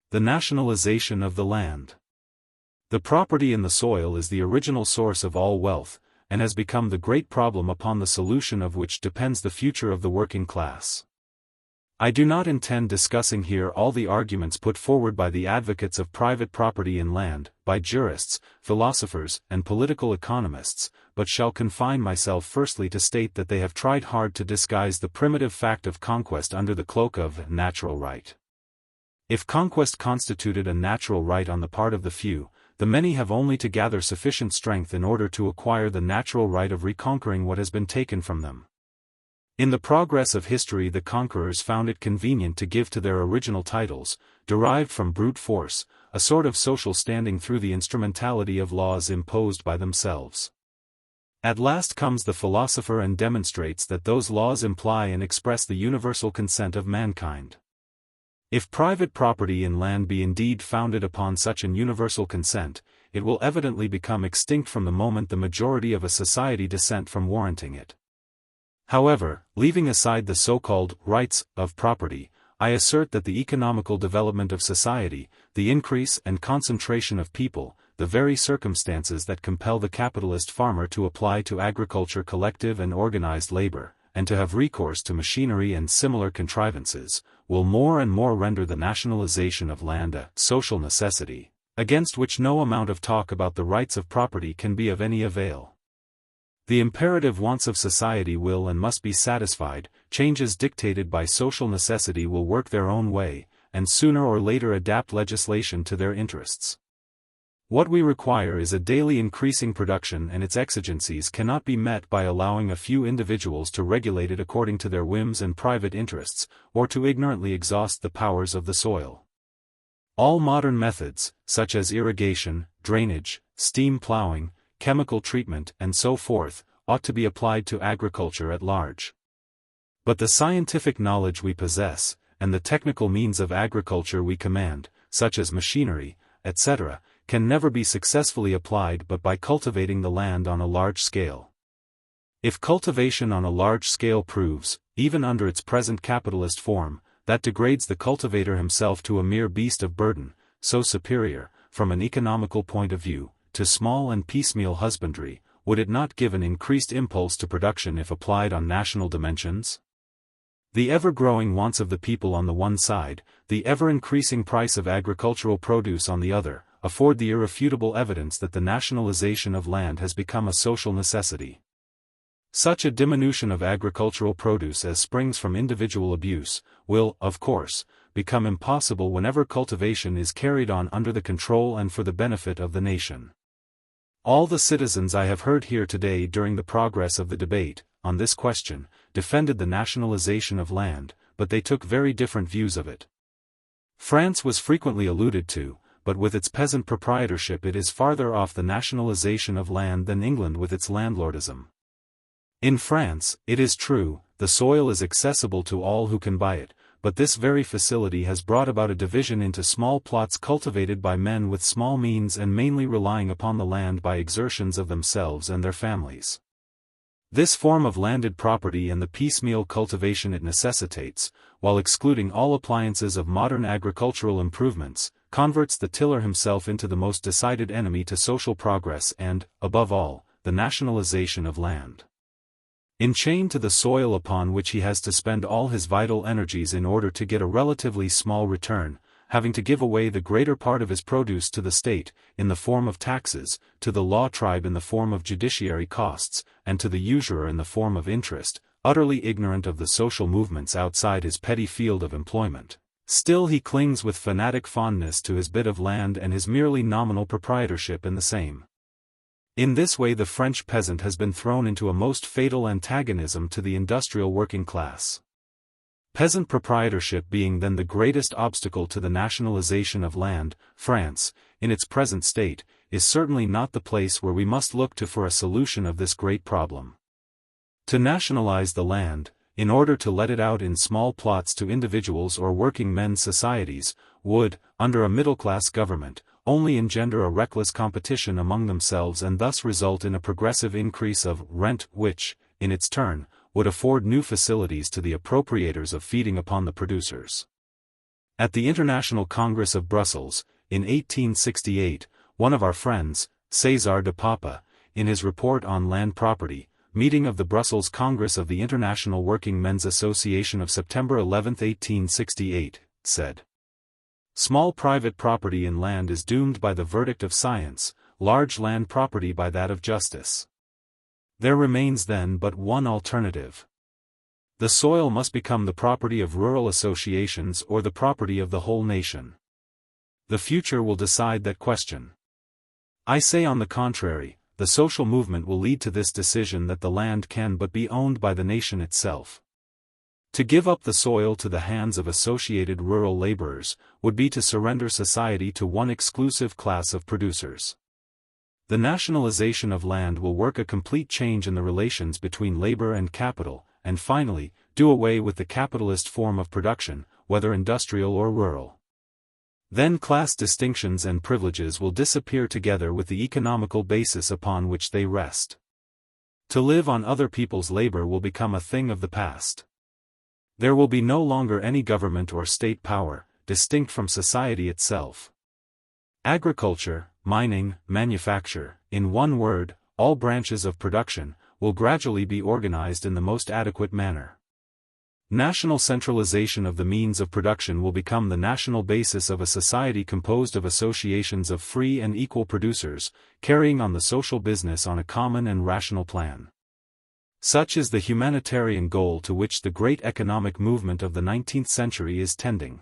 The nationalization of the land. The property in the soil is the original source of all wealth, and has become the great problem upon the solution of which depends the future of the working class. I do not intend discussing here all the arguments put forward by the advocates of private property in land, by jurists, philosophers, and political economists, but shall confine myself firstly to state that they have tried hard to disguise the primitive fact of conquest under the cloak of natural right. If conquest constituted a natural right on the part of the few, the many have only to gather sufficient strength in order to acquire the natural right of reconquering what has been taken from them. In the progress of history, the conquerors found it convenient to give to their original titles, derived from brute force, a sort of social standing through the instrumentality of laws imposed by themselves. At last comes the philosopher and demonstrates that those laws imply and express the universal consent of mankind. If private property in land be indeed founded upon such an universal consent, it will evidently become extinct from the moment the majority of a society dissent from warranting it. However, leaving aside the so-called rights of property, I assert that the economical development of society, the increase and concentration of people, the very circumstances that compel the capitalist farmer to apply to agriculture collective and organized labor, and to have recourse to machinery and similar contrivances, will more and more render the nationalization of land a social necessity, against which no amount of talk about the rights of property can be of any avail. The imperative wants of society will and must be satisfied, changes dictated by social necessity will work their own way, and sooner or later adapt legislation to their interests. What we require is a daily increasing production, and its exigencies cannot be met by allowing a few individuals to regulate it according to their whims and private interests, or to ignorantly exhaust the powers of the soil. All modern methods, such as irrigation, drainage, steam plowing, chemical treatment, and so forth, ought to be applied to agriculture at large. But the scientific knowledge we possess, and the technical means of agriculture we command, such as machinery, etc., can never be successfully applied but by cultivating the land on a large scale. If cultivation on a large scale proves, even under its present capitalist form, that degrades the cultivator himself to a mere beast of burden, so superior, from an economical point of view, to small and piecemeal husbandry, would it not give an increased impulse to production if applied on national dimensions? The ever-growing wants of the people on the one side, the ever-increasing price of agricultural produce on the other, afford the irrefutable evidence that the nationalization of land has become a social necessity. Such a diminution of agricultural produce as springs from individual abuse, will, of course, become impossible whenever cultivation is carried on under the control and for the benefit of the nation. All the citizens I have heard here today during the progress of the debate, on this question, defended the nationalization of land, but they took very different views of it. France was frequently alluded to, but with its peasant proprietorship it is farther off the nationalization of land than England with its landlordism. In France, it is true, the soil is accessible to all who can buy it, but this very facility has brought about a division into small plots cultivated by men with small means and mainly relying upon the land by exertions of themselves and their families. This form of landed property and the piecemeal cultivation it necessitates, while excluding all appliances of modern agricultural improvements, converts the tiller himself into the most decided enemy to social progress and, above all, the nationalization of land. Enchained to the soil upon which he has to spend all his vital energies in order to get a relatively small return, having to give away the greater part of his produce to the state, in the form of taxes, to the law tribe in the form of judiciary costs, and to the usurer in the form of interest, utterly ignorant of the social movements outside his petty field of employment. Still he clings with fanatic fondness to his bit of land and his merely nominal proprietorship in the same. In this way the French peasant has been thrown into a most fatal antagonism to the industrial working class. Peasant proprietorship being then the greatest obstacle to the nationalization of land, France, in its present state, is certainly not the place where we must look to for a solution of this great problem. To nationalize the land, in order to let it out in small plots to individuals or working men's societies, would, under a middle-class government, only engender a reckless competition among themselves and thus result in a progressive increase of rent which, in its turn, would afford new facilities to the appropriators of feeding upon the producers. At the International Congress of Brussels, in 1868, one of our friends, César de Papa, in his report on land property, meeting of the Brussels Congress of the International Working Men's Association of September 11, 1868, said, "Small private property in land is doomed by the verdict of science, large land property by that of justice. There remains then but one alternative. The soil must become the property of rural associations or the property of the whole nation. The future will decide that question. I say on the contrary, the social movement will lead to this decision that the land can but be owned by the nation itself. To give up the soil to the hands of associated rural laborers, would be to surrender society to one exclusive class of producers. The nationalization of land will work a complete change in the relations between labor and capital, and finally, do away with the capitalist form of production, whether industrial or rural. Then class distinctions and privileges will disappear together with the economical basis upon which they rest. To live on other people's labor will become a thing of the past. There will be no longer any government or state power, distinct from society itself. Agriculture, mining, manufacture, in one word, all branches of production, will gradually be organized in the most adequate manner. National centralization of the means of production will become the national basis of a society composed of associations of free and equal producers, carrying on the social business on a common and rational plan. Such is the humanitarian goal to which the great economic movement of the 19th century is tending.